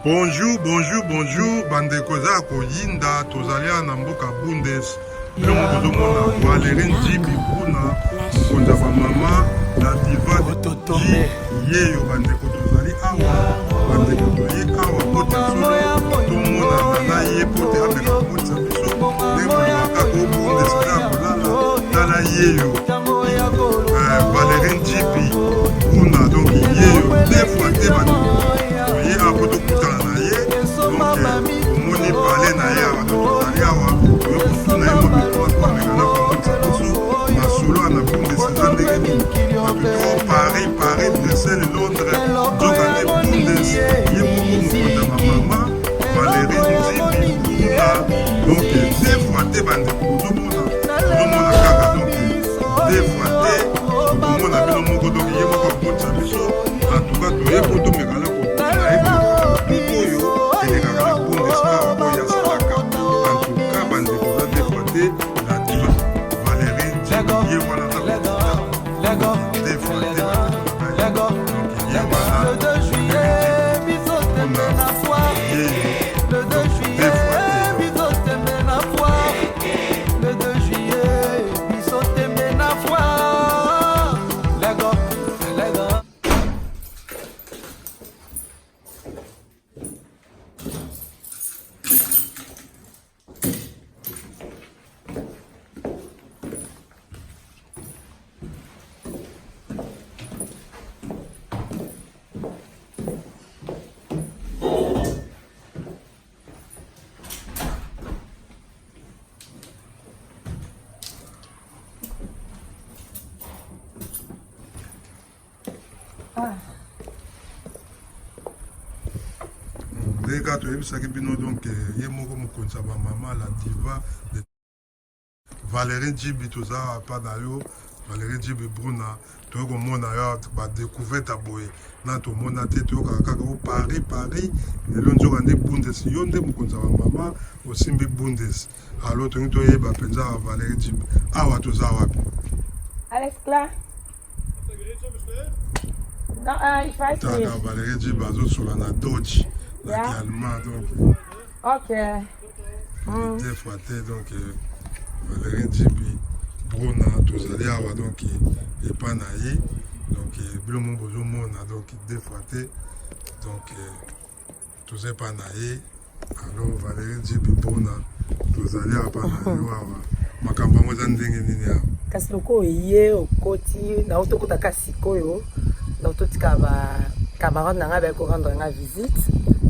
Bonjour, bonjour, bonjour, bandeko za koyinda tozalia na mboka Bundes. Bilongo tozomona Valérie Njibi Bruna, mokonzi ya bamama na diva de yeyo bandeko tozali awa, bandeko toye awa pote solo tomona nana ye pote ameka kotisa biso ndenge molobaka ko Bundes za kolala tala yeyo Valérie Njibi Bruna, donc yeyo deux fois te bandeko toye awa po tokutana na ye donc omoni pale na ye awa donc tozali awa toye kotuna ye mobikoa ameka na kokotisa biso masolo ana Bundes eza ndenge nini bato Paris, Bruxelles, Londres, Jokane Bundes, ye moko mokonzi ya bamama Valérie Njibi Bruna, donc deux fois te bandeko tozomona kaka donc deux fois te tokomona bino moko donc ye moko akotisa biso en tout cas toye po tomekala kokona ye oyo elekaka na Bundes awa oyo asalaka en tout cas bandeko za deux fois te la diva Valérie Njibi ye wana deux fois te Le 2 juillet, bisote mena foire. Le 2 juillet, bisote mena foire. Le 2 juillet, bisote mena foire. Lego, lego. ndeka toyebisaki bino donc ye moko mokonzi ya bamama la diva de Valérie Njibi toza pa na yo Valérie Njibi Bruna toye komona yo badécouverte ya boye na tomona te toyokaka kaka o Paris lelo nzoka nde Bundes yo nde mokonzi ya bamama osimbi Bundes alo tongi toyeba mpenza ya Valérie Njibi awa toza wapi Alles klar? Ich weiß taka nicht. Valérie Njibi azosola na Dodge Ja. laki allemand donc Okay. deux fois te donc Valérie Njibi Bruna tozali awa donc epa na ye donc bilomo bozomona donc deux fois te donc toza epa na ye alors Valérie Njibi Bruna tozali awa pa na yo awa makambo yango eza ndenge nini awa Kasi loko ye okoti na otokota kasi koyo na ototika ba camarade na nga ba ko rendre nga visite.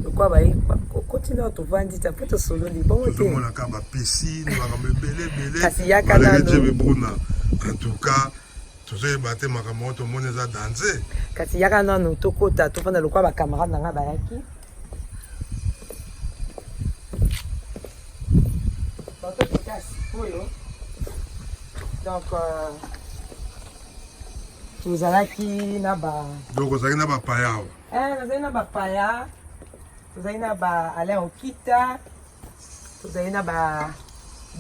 Lokwa ba okoti na tovandi ta poto solo li bon te. tozomona ka ba piscine makambo ebele Kasi yaka Valérie nano. Njibi Bruna en tout cas tozoyeba te makambo oyo tomoni eza danger Kasi yaka nano tokota tovanda lokwa ba camarade na nga bayaki. Otokota kasi koyo. Donc tozalaki na ba donc ozalaki na bapaya awa tozali na bapaya tozali na ba Alain Okita tozali na ba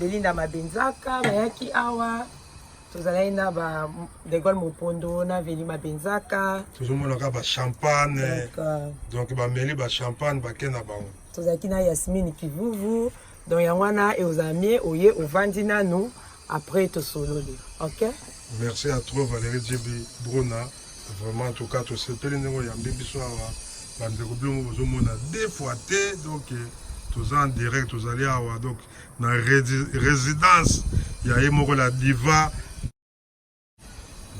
Belinda Mabenzaka bayaki awa tozali na ba De Gaulle Mopondo na Veli Mabenzaka tozomonaka bachampagne donc donc bameli bachampagne bake na bango tozalaki na Yasmine Kivuvu donc yango wana eozamie oye ovandi nanu après tosololi ok merci à toi Valérie Njibi Bruna vraiment en tout cas tosepeli ndenge oyambi biso awa bandeko bilongo bozomona deux fois te donc toza en direct tozali awa donc na résidence ya ye moko la diva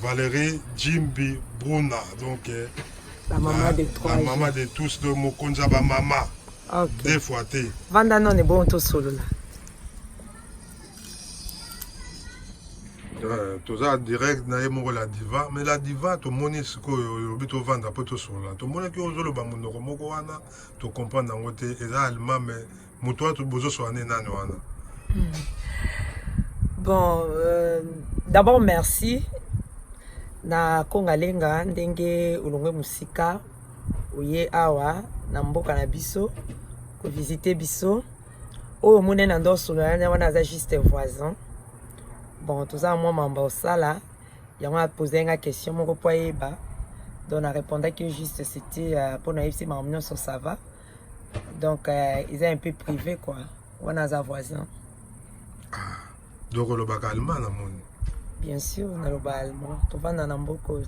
Valérie Njibi Bruna donc la maman de la trois maman de tous donc mokonzi ya bamama ok deux fois te vanda none bon tosolola toza direct na ye moko la diva mais la diva tomoni sikoyo olobi tovanda mpo tosola tomonaki ozoloba monoko moko wana tocomprendre yango te eza allemand mais moto wana bozosola ne nani wana bon d'abord merci na kongalenga ndenge olongwe musika oye awa na mboka na biso kovisite biso oyo omoni na ndosolola wana aza juste voisin bon toza mwa mamba osala yango apose nga question moko po ayeba Donc, on a répondu que juste c'était pour nous, c'est ça va. Donc ils sont un peu privés quoi. On a un voisin. Donc le bac allemand la monde. Bien sûr, on a le bac allemand. Tu vas dans Namboco.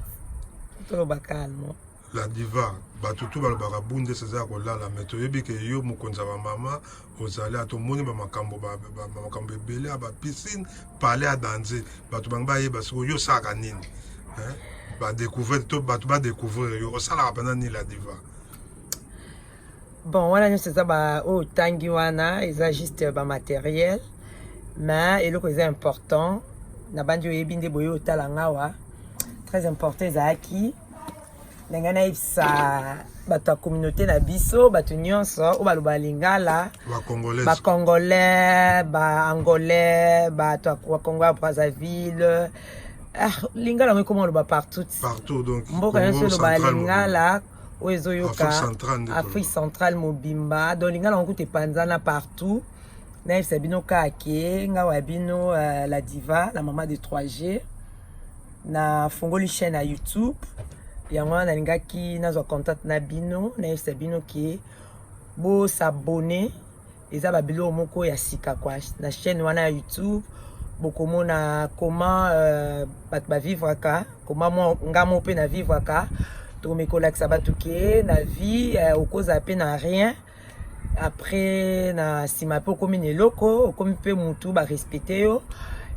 Tout le bac allemand. La diva, batutu ba ba bunde seza ko la mais to yebi ke yo mukonza ba mama ozali ato moni ba makambo ebele ba piscine parler à danser batu bangba ye basiko yo saka nini hein ba découvrir to batu ba découvrir yo sala pendant ni la diva. Bon, voilà, c'est ça, bah, oh, tangi wana, ils ont juste bah, matériel, mais et le c'est important, na bandi oyebinde boyo talangawa, très important, ils ont acquis, n'engana sa bato communauté na biso, bato nyonso, ou baloba lingala, ba congolais, ba angolais, bato wa Congo Brazzaville, lingala on comment le ba partout. Partout donc. Mboka nyonso le ba lingala. Afrique centrale mobimba donc lingala on koute panzana partout na sabino kake nga wabino la diva la maman de 3G na fongoli chaîne à YouTube yango na lingaki na zo contact na bino na sabino ki bo s'abonner eza ba bilo moko ya sika kwa na chaîne wana YouTube bokomona comment bat ba vivre ka comment ngamo pe na vivre ka mes collègues sabatuke na vie au cause à peine à rien après na sima po comme une loco comme peu mutu ba respecter yo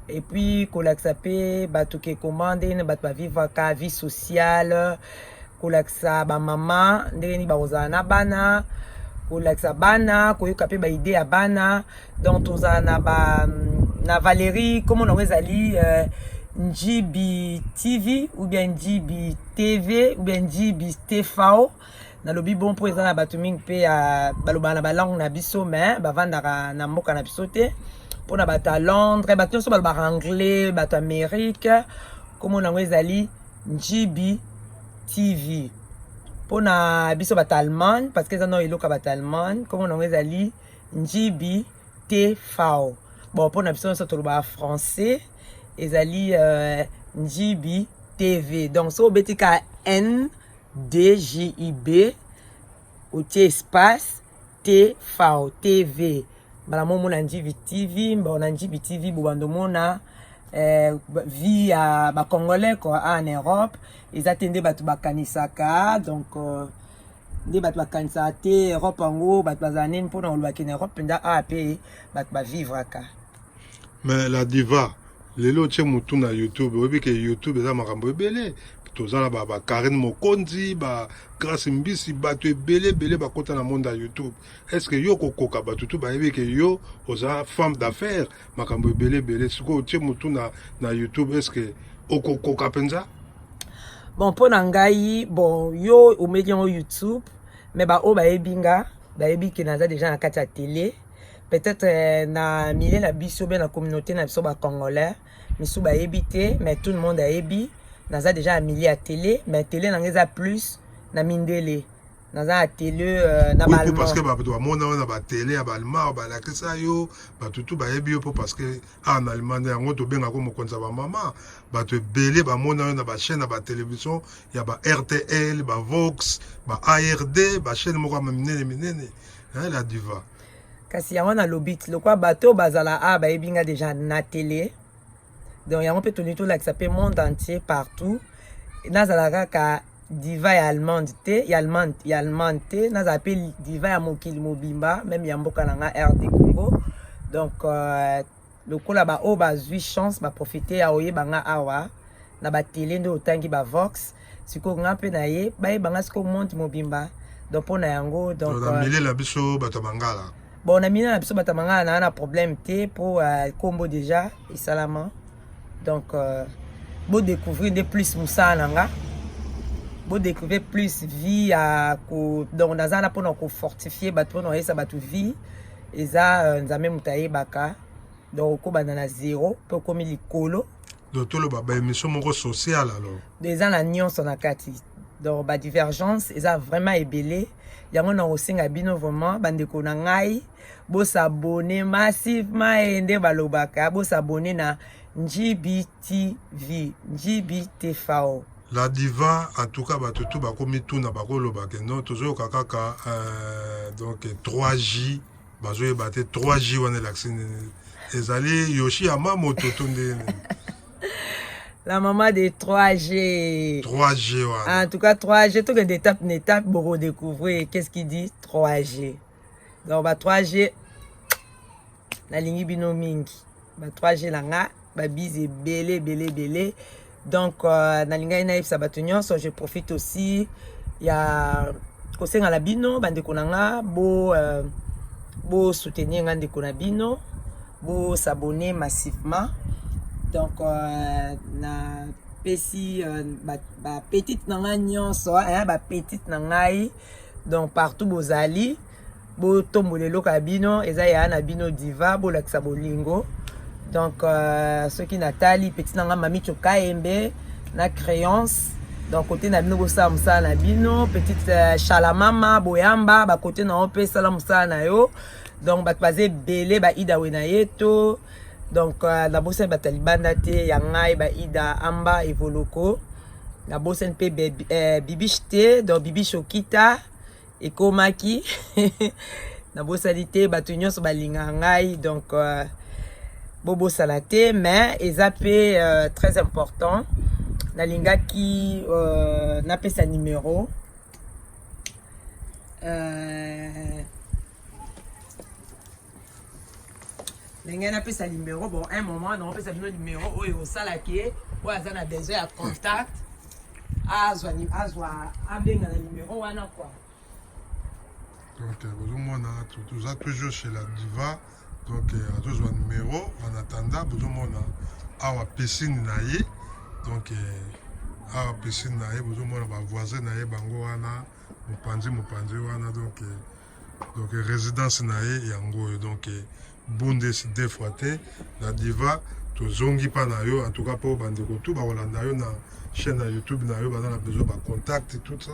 et puis collègues sapé batuke commande na bat ba vivre ka vie sociale collègues sa ba maman ndeni ba ozana bana collègues sa bana ko yoka pe ba idée ya bana donc tozana ba na Valérie comment on ezali Njibi TV ou bien Njibi TV ou bien Njibi TV na lobi bon pour ezana batuming pe ya baloba na balangue na biso mais bavandaka na mboka na biso te pona bata Londres bato so baloba anglais bato Amérique comme na ezali Njibi TV pona biso bata Allemagne parce que ezana eloka bata Allemagne comme na ezali Njibi TV bon pona biso so toloba français ezali Njibi TV donc so betika NDJIB ou espace TV bala momo na Njibi TV mbona Njibi TV bobando mona via ba congolais quoi en Europe ils attendaient batu bakanisaka donc nde batu bakanisaka te Europe ngo batu bazanene mpona olobaki na Europe nda AP batu ba vivre ka mais la diva lelo tche mutu na YouTube oyebi ke YouTube eza makambo ebele tozala ba Karen Mokonzi ba Grace Mbisi bato ebele bakota na monde ya YouTube est-ce que yo kokoka bato tu bayebi ke yo oza femme d'affaires makambo ebele siko tche mutu na YouTube est-ce que okokoka penza bon pona ngai bon yo omedi en YouTube mais ba o bayebinga bayebi ke naza déjà na kati ya télé peut-être na milieu na biso ben la communauté na biso ba congolais misu ba ebité mais tout le monde a ebi naza déjà à milieu à télé mais télé na plus na mindele naza à télé na balma parce que ba mona na ba télé ya balma ba la kisa yo ba tutu ba ebi yo parce que en allemand yango to benga ko mokonza ba mama ba te belé ba mona na ba chaîne na ba télévision ya ba RTL ba Vox ba ARD ba chaîne moko minene hein la diva kasi yango na lobit lokwa bato bazala a ba ebinga déjà na télé donc yango pe toni to la qui s'appelle monde entier partout nazala kaka diva ya allemande te ya allemande te nazala appelle diva ya mokili mobimba même ya mboka nanga RD Congo donc lokola ba o bazwi chance ba profiter ya oyeba nga awa na ba télé ndo otangi ba Vox siko nga pe na ye ba yebanga siko monde mobimba donc pona yango donc na milieu la biso bato bangala bon na mina na biso bato bangala na problème te pour combo déjà isalama donc bo découvrir de plus musa nanga bo découvrir plus vie à donc nazana pour nous fortifier bato no esa bato vie eza nzambe mutaye baka donc ko banana zéro pour comme likolo donc to lo ba émission moko sociale alors déjà la nyonso na kati donc ba divergence eza vraiment ebelé yango na osinga bino vraiment bandeko na ngai bo s'abonner massivement ende balobaka bo s'abonner na Njibi TV Njibi TV La diva, en tout cas, tout bakomi tout na bakolo bakeno, toujours kakaka, donc 3J, bazoye bate 3J wane l'accent. Ezali Yoshi ama mototonde. La maman de 3G. 3G, ouais. En tout cas, 3G, tout d'étape en étape, pour redécouvrir qu'est-ce qu'il dit 3G. Donc, 3G, la ligne bino mingi. 3G, langa, bise belé. Donc, na linga ina ipsa batunyon, so je profite aussi. Il y a aussi dans la bino, bande konanga, bo soutenir ngande konabino, bo s'abonner massivement. Donc, na pesi ba petite nanga nyonso, ba petite nangai. Donc, partout bozali, bo tombolelo kabino, eza ya na bino diva, bo laksa bolingo. Donc, ceux qui natali, petite nanga mami chokaembe, na créance. Donc, côté na bino bosa musa na bino, petite chalamama, boyamba, ba côté na ope sala musa na yo. Donc, ba basé belé ba ida wena yeto. Donc, la bosse ba talibanda te yangai ba ida amba evoloko. La bosse pe bibichete, donc bibi shokita et komaki. La bossealité ba tunyo so ba linga ngai, donc bobo salate, mais ezapé très important. La linga qui n'a pas sa numéro. Linga n'a pas sa numéro. Bon, un moment, on peut sa numéro. Oh, il ça là qui est. Ouais, ça a besoin de contact. Azwa, bien le numéro, on a quoi. Donc, vous êtes toujours chez la diva. Donc, à tous vos numéros, en attendant, vous avez une piscine naïe. Donc, à piscine naïe, vous avez un voisin naïe, bangoana, mupandi wana. Donc, résidence naïe, yango. Donc, bundes deux fois, la diva, tout zongi pa naïo, en tout cas pour bandeko tout, ba Holanda yo na chaîne YouTube naïo, ba dans la besoin de contact et tout ça.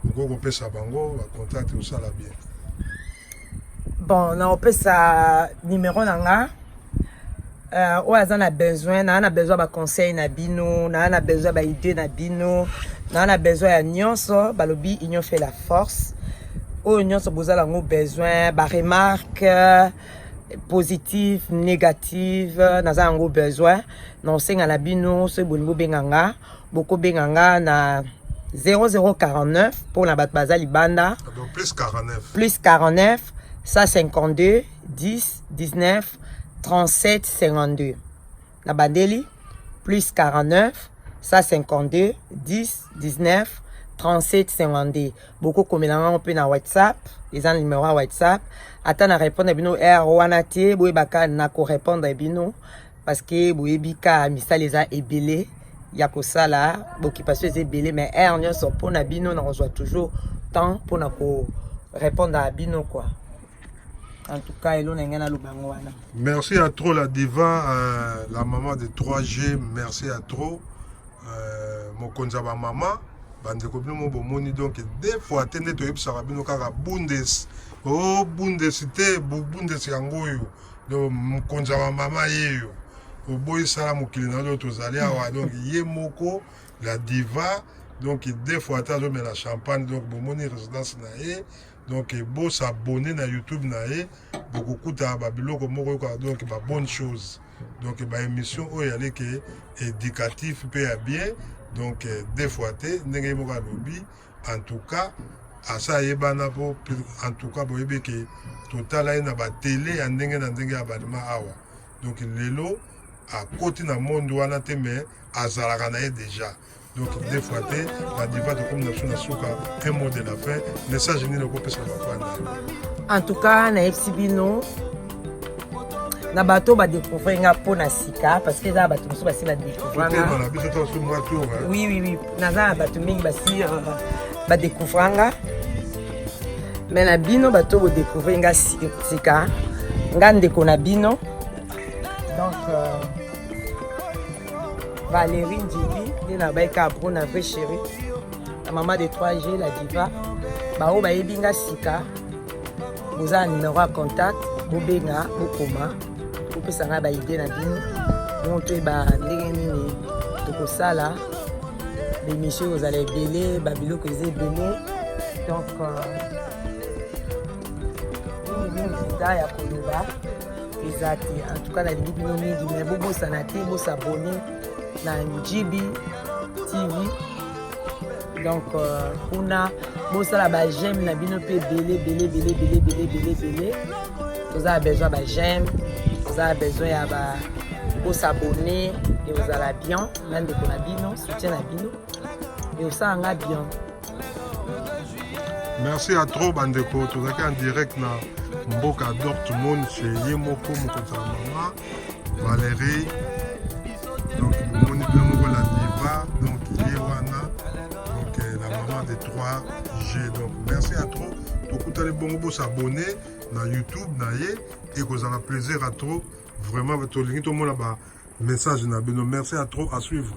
Vous avez sa bango, ba contact tout ça là bien. Bon, on peut sa numéro nanga. On a besoin de conseils na bino, on a besoin de idées na bino, on a besoin de nyonso, balobi union fait la force. O nyonso bozala ngo besoin, ba remarque positive, négative, naza ngo besoin. Non senga na bino, ce bolingo benganga, boko benganga na 0049 pour la bazali banda. Donc plus 49. Plus 49. 152 10 19 37 52. La bandeli plus 49 152 10 19 37 52. Beaucoup comme on peut na WhatsApp, ils ont le numéro WhatsApp. Attends à répondre à bino R wanati, boy baka na ko répondre à bino parce que boy bika misa les a ebelé. Ya ko sala, boki parce que c'est belé mais R nyo so pour na bino na reçoit toujours temps pour na ko répondre à bino quoi. En tout cas, merci à trop la diva, la maman de 3G, merci à trop. Mon konzaba maman, bande copine mon bomoni donc des fois tende to yeb sarabino kaka bundes. Oh bundesité, bundes yangoyo. Donc mon konzaba maman yeyo. Au boy sala mokili na do tozali awa donc ye moko la diva donc des fois ta zo mais la champagne donc bomoni résidence na ye. Donc, bon s'abonner na YouTube nae, beaucoup de babiloko moko donc ba bonne chose. Donc ba émission o yale que éducatif peut bien. Donc des fois té ndenge mo ka lobi en tout cas à ça yebana po en tout cas bo yebe que total na ba télé ya ndenge na ndenge abadima awa. Donc lelo à côté na monde wana te mais azalaka na déjà. Donc, des fois, la diva de comme un mot de la fin, message ni le groupe sur la en tout cas, na FCBino, na bateau va découvrir un peu na sika parce que là, bateau va découvrir. Oui. Na bateau mingi basi va découvrir. Mais na bino bateau va découvrir un sika. Ngande kona bino. Donc, Valérie Ndjibi, na baika pour na vraie chérie. La maman de 3G, la diva. Bao ba yebinga sika. Vous avez un numéro à contact. Bobenga, bokoma. Vous pouvez savoir ba idée na bino. Donc ba ndenge nini toko sala. l'émission vous allez belé babilo que vous belé donc ça ya koloba ezati en tout cas la limite bino mingi mais bobosana te bosabone na Njibi TV donc kuna bosala ba j'aime na bino pe belé vous avez besoin de j'aime vous avez besoin ya ba s'abonner et vous allez bien même de la bino soutien la bino et aussi en bien. Merci à trop bandeko tozaki en direct na mboka Dortmund chez Yemoko Mokonza Mama Valérie donc moni bien la diva donc Yewana donc la maman des 3G donc merci à trop tokutale bongo s'abonner na YouTube na ye et que ça a plaisir à trop vraiment votre ligne tout le monde là-bas message na bino merci à trop à suivre.